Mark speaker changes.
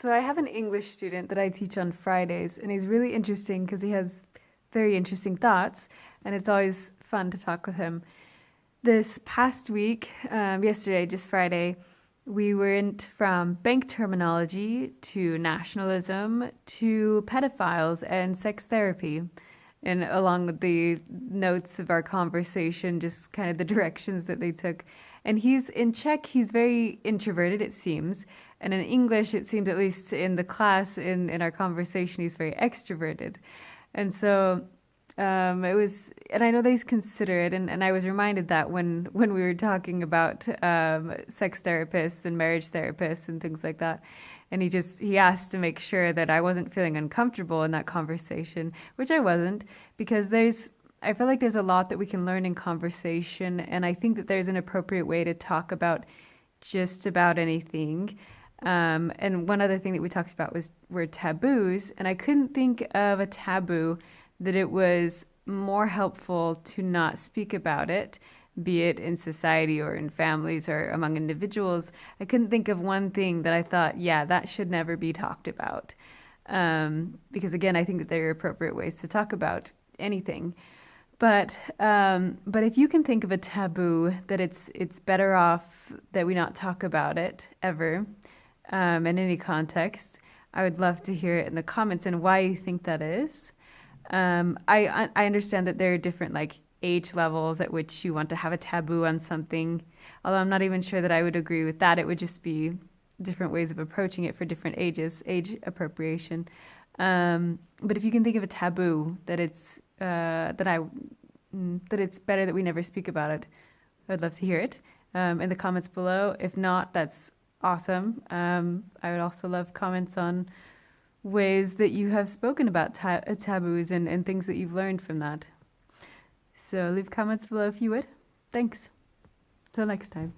Speaker 1: So I have an English student that I teach on Fridays, and he's really interesting because he has very interesting thoughts, and it's always fun to talk with him. This past week, yesterday, just Friday, we went from bank terminology to nationalism to pedophiles and sex therapy. And along with the notes of our conversation, just kind of the directions that they took. And he's in Czech, he's very introverted, it seems. And in English, it seemed, at least in the class, in our conversation, he's very extroverted. And so it was, and I know that he's considerate, and I was reminded that when we were talking about sex therapists and marriage therapists and things like that. And he asked to make sure that I wasn't feeling uncomfortable in that conversation, which I wasn't, because I feel like there's a lot that we can learn in conversation, and I think that there's an appropriate way to talk about just about anything. And one other thing that we talked about were taboos, and I couldn't think of a taboo that it was more helpful to not speak about it, be it in society or in families or among individuals. I couldn't think of one thing that I thought, yeah, that should never be talked about. Because again, I think that there are appropriate ways to talk about anything. But if you can think of a taboo that it's better off that we not talk about it ever, in any context, I would love to hear it in the comments and why you think that is. I understand that there are different like age levels at which you want to have a taboo on something. Although I'm not even sure that I would agree with that. It would just be different ways of approaching it for different ages, age appropriation. But if you can think of a taboo that it's better that we never speak about it, I'd love to hear it in the comments below. If not, that's awesome. I would also love comments on ways that you have spoken about taboos and things that you've learned from that. So leave comments below if you would. Thanks. Till next time.